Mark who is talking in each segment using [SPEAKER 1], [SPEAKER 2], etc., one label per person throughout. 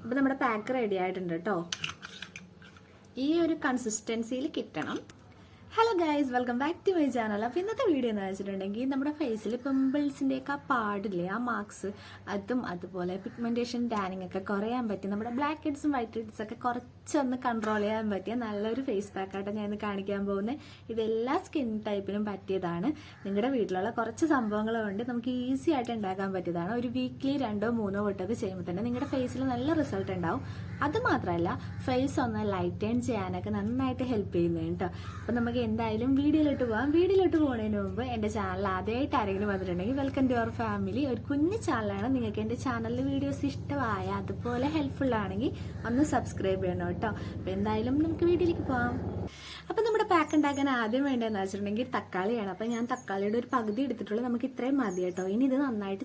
[SPEAKER 1] അപ്പോൾ നമ്മുടെ pack ready ആയിട്ടുണ്ട് കേട്ടോ. ഈ ഒരു കൺസിസ്റ്റൻസിയിൽ കിട്ടണം. Hello guys, welcome back to my channel. അപ്പോൾ ഇന്നത്തെ വീഡിയോ എന്ന് വെച്ചിട്ടുണ്ടെങ്കിൽ നമ്മുടെ ഫേസിൽ പിമ്പിൾസിൻ്റെയൊക്കെ ആ പാടില്ലേ, ആ മാർക്സ്, അതും അതുപോലെ പിഗ്മെൻറ്റേഷൻ, ടാനിങ് ഒക്കെ കുറയാൻ പറ്റി, നമ്മുടെ ബ്ലാക്ക് ഹെഡ്സും വൈറ്റ് ഹെഡ്സ് ഒക്കെ കുറച്ചൊന്ന് കൺട്രോൾ ചെയ്യാൻ പറ്റിയ നല്ലൊരു ഫേസ് പാക്കായിട്ട് ഞാൻ ഇന്ന് കാണിക്കാൻ പോകുന്നത്. ഇതെല്ലാ സ്കിൻ ടൈപ്പിനും പറ്റിയതാണ്. നിങ്ങളുടെ വീട്ടിലുള്ള കുറച്ച് സംഭവങ്ങൾ കൊണ്ട് നമുക്ക് ഈസി ആയിട്ട് ഉണ്ടാക്കാൻ പറ്റിയതാണ്. ഒരു വീക്ക്ലി 2-3 വട്ടമൊക്കെ ചെയ്യുമ്പോൾ തന്നെ നിങ്ങളുടെ ഫേസിൽ നല്ല റിസൾട്ട് ഉണ്ടാവും. അത് മാത്രമല്ല, ഫേസ് ഒന്ന് ലൈറ്റൻ ചെയ്യാനൊക്കെ നന്നായിട്ട് ഹെൽപ്പ് ചെയ്യുന്നത് കേട്ടോ. അപ്പം നമുക്ക് എന്തായാലും വീഡിയോയിലോട്ട് പോകാം. വീഡിയോയിലോട്ട് പോകുന്നതിന് മുമ്പ് എൻ്റെ ചാനൽ ആദ്യമായിട്ട് ആരെങ്കിലും വന്നിട്ടുണ്ടെങ്കിൽ വെൽക്കം ടു അവർ ഫാമിലി. ഒരു കുഞ്ഞു ചാനലാണ്. നിങ്ങൾക്ക് എൻ്റെ ചാനലിൽ വീഡിയോസ് ഇഷ്ടമായ അതുപോലെ ഹെൽപ്ഫുൾ ആണെങ്കിൽ ഒന്ന് സബ്സ്ക്രൈബ് ചെയ്യണം കേട്ടോ. അപ്പം എന്തായാലും നമുക്ക് വീഡിയോയിലേക്ക് പോകാം. അപ്പം നമ്മുടെ പാക്ക് ഉണ്ടാക്കാൻ ആദ്യം വേണ്ടതെന്ന് വെച്ചിട്ടുണ്ടെങ്കിൽ തക്കാളിയാണ്. അപ്പം ഞാൻ തക്കാളിയുടെ ഒരു പകുതി എടുത്തിട്ടുള്ളൂ. നമുക്ക് ഇത്രയും മതി കേട്ടോ. ഇനി ഇത് നന്നായിട്ട്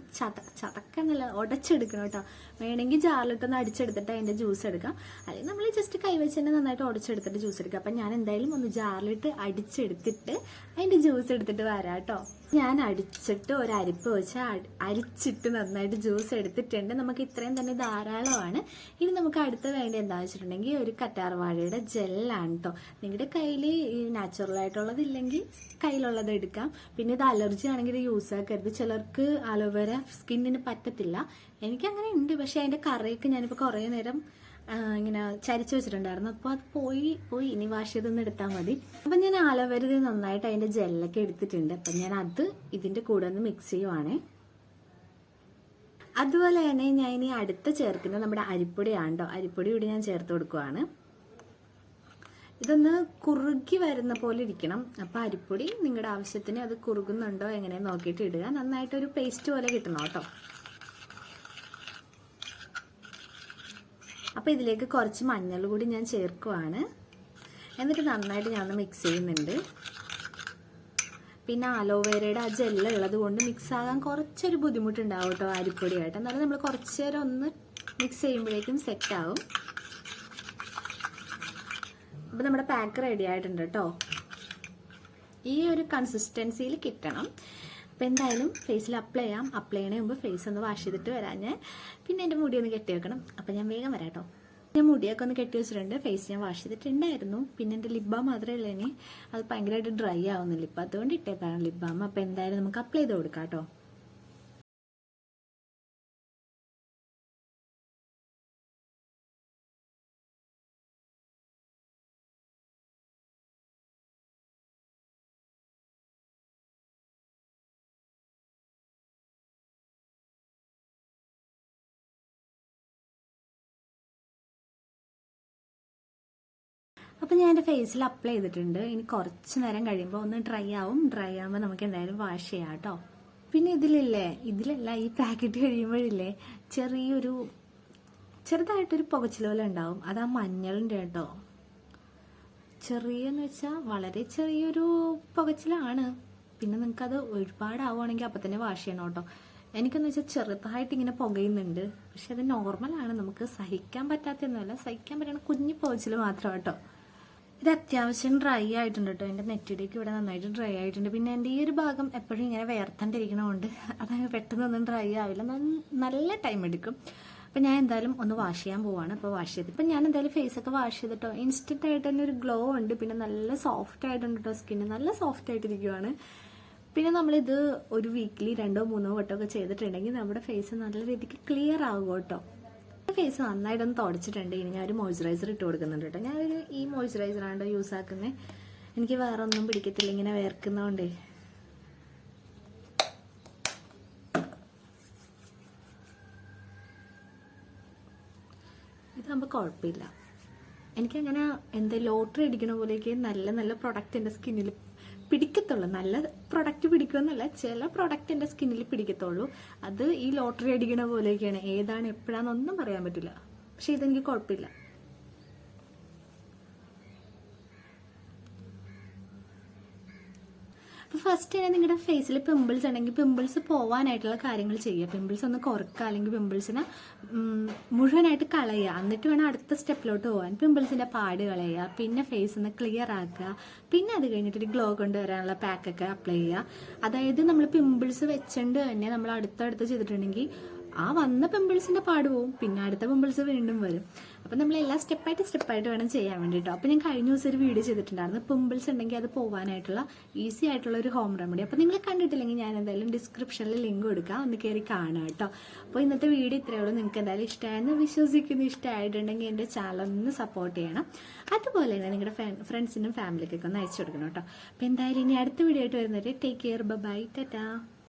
[SPEAKER 1] ചതക്കെന്നല്ല ഉടച്ചെടുക്കണം കേട്ടോ. വേണമെങ്കിൽ ജാറിലിട്ടൊന്ന് അടിച്ചെടുത്തിട്ട് അതിൻ്റെ ജ്യൂസ് എടുക്കാം. അല്ലെങ്കിൽ നമ്മൾ ജസ്റ്റ് കൈവച്ച് തന്നെ നന്നായിട്ട് ഉടച്ചെടുത്തിട്ട് ജ്യൂസ് എടുക്കാം. അപ്പം ഞാൻ എന്തായാലും ഒന്ന് ജാറിലിട്ട് അടിച്ചെടുത്തിട്ട് അതിൻ്റെ ജ്യൂസ് എടുത്തിട്ട് വരാം കേട്ടോ. ഞാൻ അടിച്ചിട്ട് ഒരു അരിപ്പ് വെച്ച് അരിച്ചിട്ട് നന്നായിട്ട് ജ്യൂസ് എടുത്തിട്ടുണ്ട്. നമുക്ക് ഇത്രയും തന്നെ ധാരാളമാണ്. ഇനി നമുക്ക് അടുത്ത് വേണ്ട എന്താണെന്ന് വെച്ചിട്ടുണ്ടെങ്കിൽ ഒരു കറ്റാർവാഴയുടെ ജെല്ലാണ് കേട്ടോ. നിങ്ങളുടെ കയ്യിൽ നാച്ചുറലായിട്ടുള്ളത് ഇല്ലെങ്കിൽ കയ്യിലുള്ളത് എടുക്കാം. പിന്നെ ഇത് അലർജി ആണെങ്കിൽ ഇത് യൂസ് ആക്കരുത്. ചിലർക്ക് അലോവേര സ്കിന്നിന് പറ്റത്തില്ല. എനിക്കങ്ങനെ ഉണ്ട്. പക്ഷെ അതിൻ്റെ കറിയൊക്കെ ഞാനിപ്പോൾ കുറേ നേരം ഇങ്ങനെ ചരിച്ചു വെച്ചിട്ടുണ്ടായിരുന്നു. അപ്പോൾ അത് പോയി ഇനി വാഷ് ചെയ്തൊന്ന് എടുത്താൽ മതി. അപ്പം ഞാൻ ആലോവേര നന്നായിട്ട് അതിൻ്റെ ജെല്ലൊക്കെ എടുത്തിട്ടുണ്ട്. അപ്പം ഞാൻ അത് ഇതിൻ്റെ കൂടെ ഒന്ന് മിക്സ് ചെയ്യുവാണേ. അതുപോലെ തന്നെ ഞാൻ ഇനി അടുത്ത് ചേർക്കുന്നത് നമ്മുടെ അരിപ്പൊടിയാണ് കേട്ടോ. അരിപ്പൊടി കൂടി ഞാൻ ചേർത്ത് കൊടുക്കുവാണ്. ഇതൊന്ന് കുറുകി വരുന്ന പോലെ ഇരിക്കണം. അപ്പോൾ അരിപ്പൊടി നിങ്ങളുടെ ആവശ്യത്തിന് അത് കുറുകുന്നുണ്ടോ എങ്ങനെയെന്ന് നോക്കിയിട്ട് ഇടുക. നന്നായിട്ടൊരു പേസ്റ്റ് പോലെ കിട്ടണം കേട്ടോ. അപ്പോൾ ഇതിലേക്ക് കുറച്ച് മഞ്ഞൾ കൂടി ഞാൻ ചേർക്കുവാണ്. എന്നിട്ട് നന്നായിട്ട് ഞാൻ മിക്സ് ചെയ്യുന്നുണ്ട്. പിന്നെ അലോവേരയുടെ ആ ജെല്ല് ഉള്ളത് കൊണ്ട് മിക്സ് ആകാൻ കുറച്ചൊരു ബുദ്ധിമുട്ടുണ്ടാവും കേട്ടോ അരിപ്പൊടിയായിട്ട്. എന്നാലും നമ്മൾ കുറച്ച് നേരം ഒന്ന് മിക്സ് ചെയ്യുമ്പോഴേക്കും സെറ്റ് ആവും. അപ്പോൾ നമ്മുടെ പാക്ക് റെഡി ആയിട്ടുണ്ട് കേട്ടോ. ഈ ഒരു കൺസിസ്റ്റൻസിയിൽ കിട്ടണം. അപ്പോൾ എന്തായാലും ഫേസിൽ അപ്ലൈ ചെയ്യാം. അപ്ലൈ ചെയ്യണേ മുമ്പ് ഫേസ് ഒന്ന് വാഷ് ചെയ്തിട്ട് വരാം ഞാൻ. പിന്നെ എൻ്റെ മുടി ഒന്ന് കെട്ടി വെക്കണം. അപ്പം ഞാൻ വേഗം വരാം കേട്ടോ. ഞാൻ മുടിയൊക്കെ ഒന്ന് കെട്ടി വെച്ചിട്ടുണ്ട്. ഫേസ് ഞാൻ വാഷ് ചെയ്തിട്ടുണ്ടായിരുന്നു. പിന്നെ എൻ്റെ ലിപ് ബാം മാത്രമേ ഉള്ളൂ. ഇനി അത് ഭയങ്കരമായിട്ട് ഡ്രൈ ആവുന്നില്ല. ഇപ്പം അതുകൊണ്ട് ഇട്ടേക്കാണ് ലിപ് ബാം. അപ്പോൾ എന്തായാലും നമുക്ക് അപ്ലൈ ചെയ്ത് കൊടുക്കാം കേട്ടോ. അപ്പം ഞാൻ എൻ്റെ ഫേസിൽ അപ്ലൈ ചെയ്തിട്ടുണ്ട്. ഇനി കുറച്ച് നേരം കഴിയുമ്പോൾ ഒന്ന് ഡ്രൈ ആവും. ഡ്രൈ ആകുമ്പോൾ നമുക്ക് എന്തായാലും വാഷ് ചെയ്യാം കേട്ടോ. പിന്നെ ഇതിലല്ല ഈ പാക്കറ്റ് കഴിയുമ്പോഴില്ലേ ചെറുതായിട്ടൊരു പുകച്ചിൽ പോലെ ഉണ്ടാവും. അത് ആ മഞ്ഞളിൻ്റെ കേട്ടോ. ചെറിയെന്ന് വെച്ചാൽ വളരെ ചെറിയൊരു പുകച്ചിലാണ്. പിന്നെ നിങ്ങൾക്കത് ഒരുപാടാവുകയാണെങ്കിൽ അപ്പം തന്നെ വാഷ് ചെയ്യണം കേട്ടോ. എനിക്കെന്ന് വെച്ചാൽ ചെറുതായിട്ട് ഇങ്ങനെ പുകയുന്നുണ്ട്. പക്ഷെ അത് നോർമലാണ്. നമുക്ക് സഹിക്കാൻ പറ്റാത്തൊന്നുമല്ല. സഹിക്കാൻ പറ്റുന്ന കുഞ്ഞു പുകച്ചിൽ മാത്രം കേട്ടോ. ഇത് അത്യാവശ്യം ഡ്രൈ ആയിട്ടുണ്ട് കേട്ടോ. എൻ്റെ നെറ്റിലേക്ക് ഇവിടെ നന്നായിട്ട് ഡ്രൈ ആയിട്ടുണ്ട്. പിന്നെ എൻ്റെ ഈ ഒരു ഭാഗം എപ്പോഴും ഇങ്ങനെ വേർത്തണ്ടിരിക്കണതുകൊണ്ട് അതങ്ങ് പെട്ടെന്നൊന്നും ഡ്രൈ ആവില്ല. നല്ല ടൈം എടുക്കും. അപ്പം ഞാൻ എന്തായാലും ഒന്ന് വാഷ് ചെയ്യാൻ പോവാണ്. അപ്പോൾ വാഷ് ചെയ്ത് ഇപ്പം ഞാൻ എന്തായാലും ഫേസൊക്കെ വാഷ് ചെയ്തിട്ടോ. ഇൻസ്റ്റൻ്റ് ആയിട്ട് തന്നെ ഒരു ഗ്ലോ ഉണ്ട്. പിന്നെ നല്ല സോഫ്റ്റ് ആയിട്ടുണ്ട് കേട്ടോ. സ്കിന്ന് നല്ല സോഫ്റ്റ് ആയിട്ടിരിക്കുവാണ്. പിന്നെ നമ്മളിത് ഒരു വീക്ക്ലി 2-3 വട്ടമൊക്കെ ചെയ്തിട്ടുണ്ടെങ്കിൽ നമ്മുടെ ഫേസ് നല്ല രീതിക്ക് ക്ലിയർ ആകും കേട്ടോ. ഫേസ് നന്നായിട്ടൊന്ന് തുടച്ചിട്ടുണ്ട്. ഇനി ഞാൻ ഒരു മോയ്സ്ചറൈസർ ഇട്ട് കൊടുക്കുന്നുണ്ട് കേട്ടോ. ഞാനൊരു ഈ മോയ്സ്ചറൈസറാണ് യൂസ് ആക്കുന്നത്. എനിക്ക് വേറെ ഒന്നും പിടിക്കത്തില്ല ഇങ്ങനെ വേർക്കുന്നതുകൊണ്ടേ. ഇതാകുമ്പോൾ കുഴപ്പമില്ല. എനിക്കങ്ങനെ എന്താ ലോട്ടറി അടിക്കണ പോലെയൊക്കെ നല്ല പ്രൊഡക്റ്റ് എൻ്റെ സ്കിന്നിൽ പിടിക്കത്തുള്ളൂ. നല്ല പ്രൊഡക്റ്റ് പിടിക്കുമെന്നല്ല, ചില പ്രൊഡക്റ്റ് എൻ്റെ സ്കിന്നിൽ പിടിക്കത്തുള്ളൂ. അത് ഈ ലോട്ടറി അടിക്കണ പോലെയൊക്കെയാണ്. ഏതാണ് എപ്പോഴാണെന്നൊന്നും പറയാൻ പറ്റില്ല. പക്ഷെ ഇതെനിക്ക് കുഴപ്പമില്ല. അപ്പോൾ ഫസ്റ്റ് തന്നെ നിങ്ങളുടെ ഫേസിൽ പിമ്പിൾസ് ഉണ്ടെങ്കിൽ പിമ്പിൾസ് പോവാനായിട്ടുള്ള കാര്യങ്ങൾ ചെയ്യുക. പിമ്പിൾസ് ഒന്ന് കുറക്കുക, അല്ലെങ്കിൽ പിമ്പിൾസിനെ മുഴുവനായിട്ട് കളയുക. എന്നിട്ട് വേണം അടുത്ത സ്റ്റെപ്പിലോട്ട് പോകാൻ. പിമ്പിൾസിൻ്റെ പാട് കളയുക, പിന്നെ ഫേസ് ഒന്ന് ക്ലിയർ ആക്കുക. പിന്നെ അത് കഴിഞ്ഞിട്ട് ഒരു ഗ്ലോ കൊണ്ടുവരാനുള്ള പാക്കൊക്കെ അപ്ലൈ ചെയ്യുക. അതായത് നമ്മൾ പിമ്പിൾസ് വെച്ചുകൊണ്ട് തന്നെ നമ്മൾ അടുത്തടുത്ത് ചെയ്തിട്ടുണ്ടെങ്കിൽ ആ വന്ന പിമ്പിൾസിന്റെ പാട് പോവും, പിന്നെ അടുത്ത പിമ്പിൾസ് വീണ്ടും വരും. അപ്പം നമ്മളെല്ലാം സ്റ്റെപ്പായിട്ട് വേണം ചെയ്യാൻ വേണ്ടിയിട്ടോ. അപ്പം ഞാൻ കഴിഞ്ഞ ദിവസം ഒരു വീഡിയോ ചെയ്തിട്ടുണ്ടായിരുന്നു, പിമ്പിൾസ് ഉണ്ടെങ്കിൽ അത് പോകാനായിട്ടുള്ള ഈസി ആയിട്ടുള്ള ഒരു ഹോം റെമഡി. അപ്പം നിങ്ങൾ കണ്ടിട്ടില്ലെങ്കിൽ ഞാൻ എന്തായാലും ഡിസ്ക്രിപ്ഷനിൽ ലിങ്ക് കൊടുക്കാം, ഒന്ന് കയറി കാണാം കേട്ടോ. അപ്പോൾ ഇന്നത്തെ വീഡിയോ ഇത്രയേ ഉള്ളൂ. നിങ്ങൾക്ക് എന്തായാലും ഇഷ്ടമായെന്ന് വിശ്വസിക്കുന്നു. ഇഷ്ടമായിട്ടുണ്ടെങ്കിൽ എൻ്റെ ചാനൽ ഒന്ന് സപ്പോർട്ട് ചെയ്യണം. അതുപോലെ തന്നെ നിങ്ങളുടെ ഫ്രണ്ട്സിനും ഫാമിലിക്കൊക്കെ ഒന്ന് അയച്ചു കൊടുക്കണം കേട്ടോ. അപ്പോൾ എന്തായാലും ഇനി അടുത്ത വീഡിയോ ആയിട്ട് വരുന്നവരെ ടേക്ക് കെയർ, ബൈ, ടാറ്റാ.